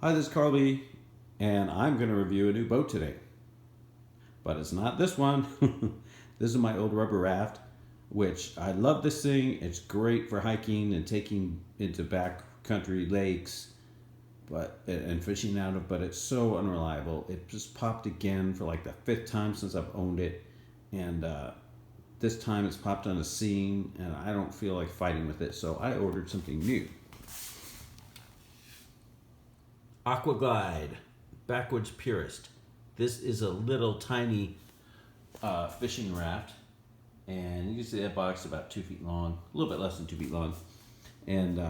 Hi, this is Carly, and I'm going to review a new boat today. But it's not this one. This is my old rubber raft, which I love this thing. It's great for hiking and taking into backcountry lakes and fishing out of, but it's so unreliable. It just popped again for like the fifth time since I've owned it. And this time it's popped on a seam, and I don't feel like fighting with it, so I ordered something new. Aquaglide Backwoods Purist. This is a little tiny fishing raft, and you can see that box is about 2 feet long, a little bit less than 2 feet long. And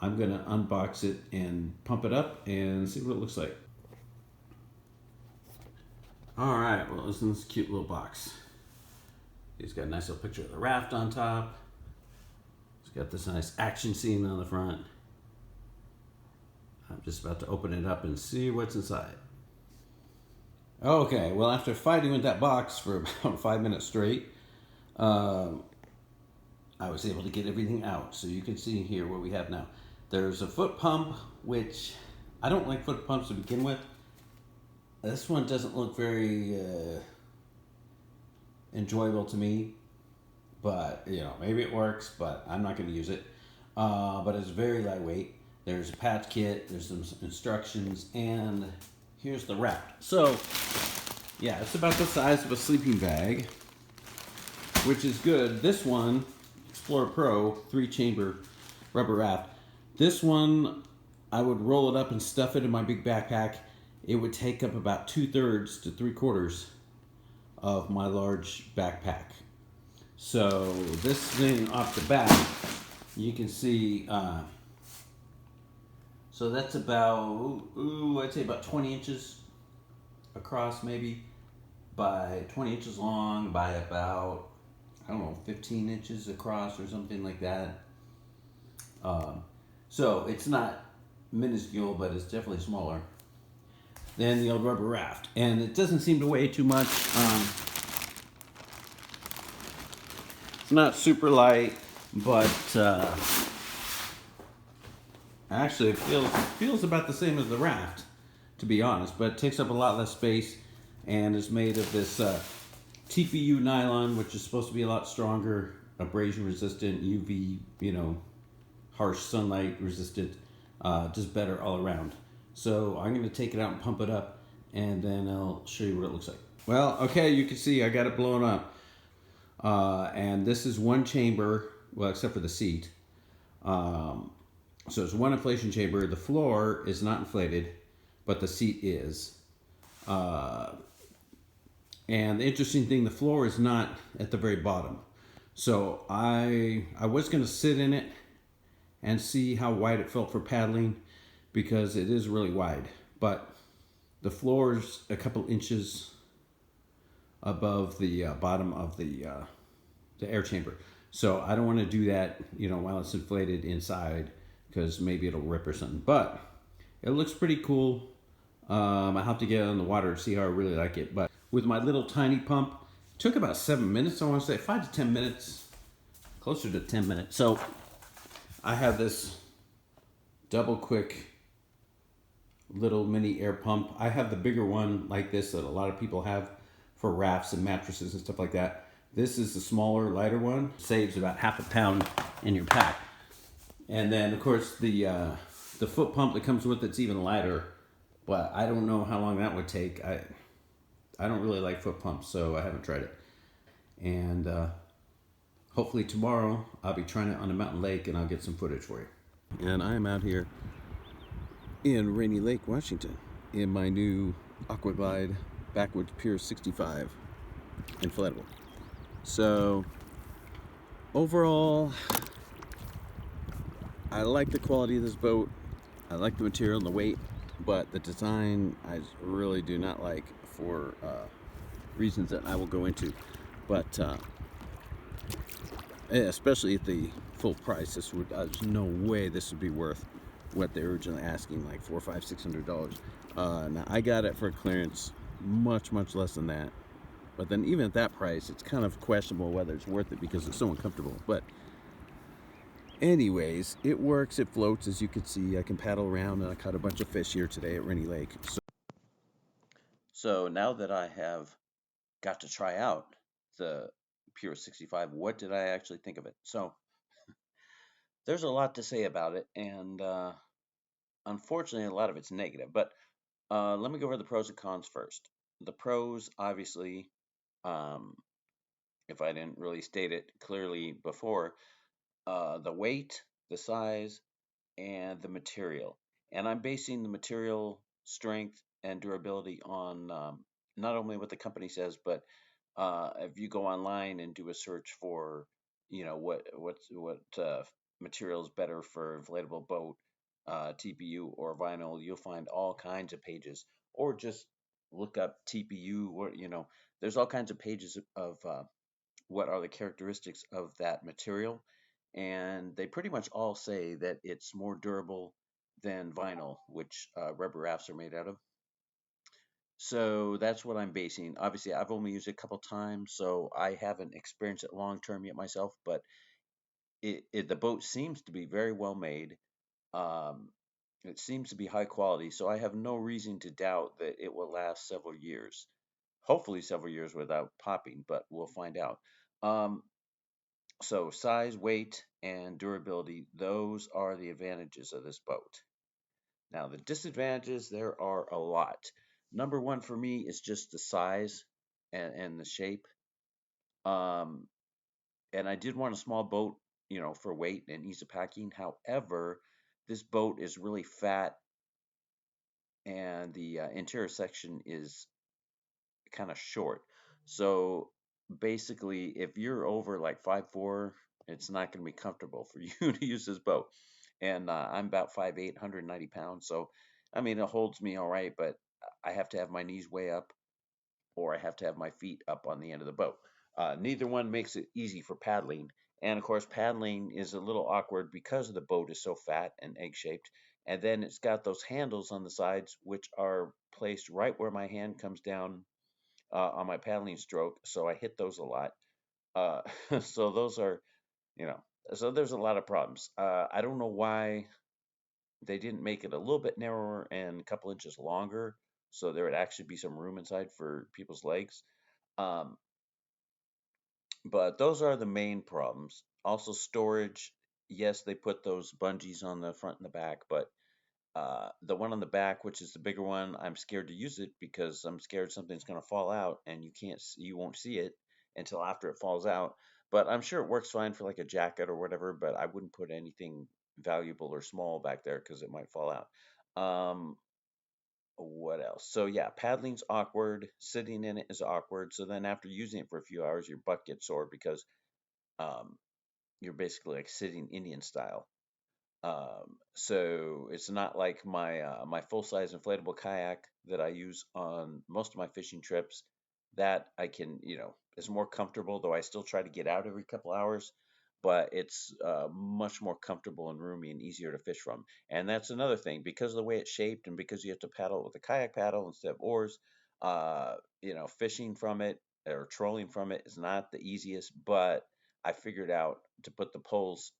I'm gonna unbox it and pump it up and see what it looks like. All right, well, this is a cute little box. It's got a nice little picture of the raft on top. It's got this nice action scene on the front. I'm just about to open it up and see what's inside. Okay, well, after fighting with that box for about 5 minutes straight, I was able to get everything out. So you can see here what we have now. There's a foot pump, which I don't like foot pumps to begin with. This one doesn't look very enjoyable to me, but maybe it works, but I'm not going to use it. But it's very lightweight. There's a patch kit, there's some instructions, and here's the raft. So, yeah, it's about the size of a sleeping bag, which is good. This one, Explorer Pro 3-chamber rubber raft. This one, I would roll it up and stuff it in my big backpack. It would take up about 2/3 to 3/4 of my large backpack. So this thing off the back, you can see, so that's about, I'd say about 20 inches across maybe, by 20 inches long, by about, 15 inches across or something like that. So it's not minuscule, but it's definitely smaller than the old rubber raft. And it doesn't seem to weigh too much. It's not super light, but actually, it feels about the same as the raft, to be honest, but it takes up a lot less space and is made of this TPU nylon, which is supposed to be a lot stronger, abrasion resistant, UV, harsh sunlight resistant, just better all around. So I'm going to take it out and pump it up, and then I'll show you what it looks like. Well, okay, you can see I got it blown up. And this is one chamber, well, except for the seat. So it's one inflation chamber. The floor is not inflated, but the seat is. And the interesting thing, the floor is not at the very bottom. So I was going to sit in it and see how wide it felt for paddling, because it is really wide. But the floor is a couple inches above the bottom of the air chamber. So I don't want to do that, while it's inflated inside, because maybe it'll rip or something. But it looks pretty cool. I have to get it on the water to see how I really like it. But with my little tiny pump, it took about 7 minutes. I want to say 5 to 10 minutes, closer to 10 minutes. So I have this double quick little mini air pump. I have the bigger one like this that a lot of people have for rafts and mattresses and stuff like that. This is the smaller, lighter one. Saves about half a pound in your pack. And then, of course, the foot pump that comes with it's even lighter, but I don't know how long that would take. I don't really like foot pumps, so I haven't tried it. And hopefully tomorrow I'll be trying it on a mountain lake, and I'll get some footage for you. And I am out here in Rainy Lake, Washington, in my new Aquaglide Backwoods Purist 65 inflatable. So overall, I like the quality of this boat. I like the material and the weight, but the design I really do not like for reasons that I will go into. But especially at the full price, there's no way this would be worth what they were originally asking, like $400, $500, $600. Now I got it for clearance much less than that. But then even at that price, it's kind of questionable whether it's worth it because it's so uncomfortable. But Anyways, it works. It floats, as you can see. I can paddle around, and I caught a bunch of fish here today at Rainy Lake. So now that I have got to try out the Pure 65, what did I actually think of it? So there's a lot to say about it, and unfortunately, a lot of it's negative. But let me go over the pros and cons first. The pros, obviously, um, if I didn't really state it clearly before, the weight, the size, and the material. And I'm basing the material strength and durability on not only what the company says, but if you go online and do a search for, what material is better for inflatable boat, TPU or vinyl, you'll find all kinds of pages. Or just look up TPU, or there's all kinds of pages of what are the characteristics of that material, and they pretty much all say that it's more durable than vinyl, which rubber rafts are made out of. So that's what I'm basing. Obviously, I've only used it a couple times, so I haven't experienced it long term yet myself. But the boat seems to be very well made. Um, it seems to be high quality, so I have no reason to doubt that it will last several years. Hopefully, several years without popping, but we'll find out. Um, So size, weight, and durability, those are the advantages of this boat. Now, the disadvantages, there are a lot. Number one for me is just the size and the shape. Um, and I did want a small boat, for weight and ease of packing. However, this boat is really fat, and the interior section is kind of short. So basically, if you're over like 5'4", it's not going to be comfortable for you to use this boat. And I'm about 5'8", 190 pounds. So, I mean, it holds me all right, but I have to have my knees way up, or I have to have my feet up on the end of the boat. Neither one makes it easy for paddling. And of course, paddling is a little awkward because the boat is so fat and egg shaped. And then it's got those handles on the sides, which are placed right where my hand comes down on my paddling stroke, so I hit those a lot. Uh, so those are, you know, so there's a lot of problems. I don't know why they didn't make it a little bit narrower and a couple inches longer, so there would actually be some room inside for people's legs. Um, but those are the main problems. Also, storage. Yes, they put those bungees on the front and the back, but the one on the back, which is the bigger one, I'm scared to use it because I'm scared something's going to fall out and you won't see it until after it falls out. But I'm sure it works fine for like a jacket or whatever, but I wouldn't put anything valuable or small back there because it might fall out. Um, what else? So yeah, paddling's awkward. Sitting in it is awkward. So then after using it for a few hours, your butt gets sore because um, you're basically like sitting Indian style. So it's not like my full size inflatable kayak that I use on most of my fishing trips. That I can, is more comfortable, though I still try to get out every couple hours. But it's much more comfortable and roomy and easier to fish from. And that's another thing, because of the way it's shaped and because you have to paddle it with a kayak paddle instead of oars. Fishing from it or trolling from it is not the easiest, but I figured out to put the poles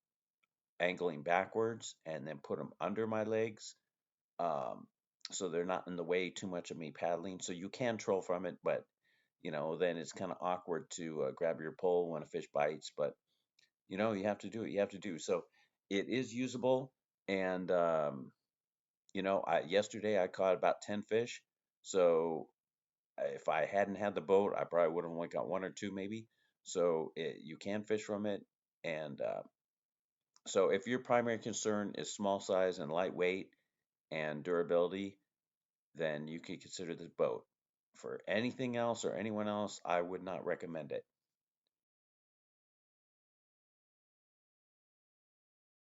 angling backwards and then put them under my legs. Um, so they're not in the way too much of me paddling. So you can troll from it, but then it's kind of awkward to grab your pole when a fish bites. But you have to do what you have to do. So it is usable. And yesterday I caught about 10 fish. So if I hadn't had the boat, I probably would have only got one or two maybe. So you can fish from it, and so if your primary concern is small size and lightweight and durability, then you can consider this boat. For anything else or anyone else, I would not recommend it.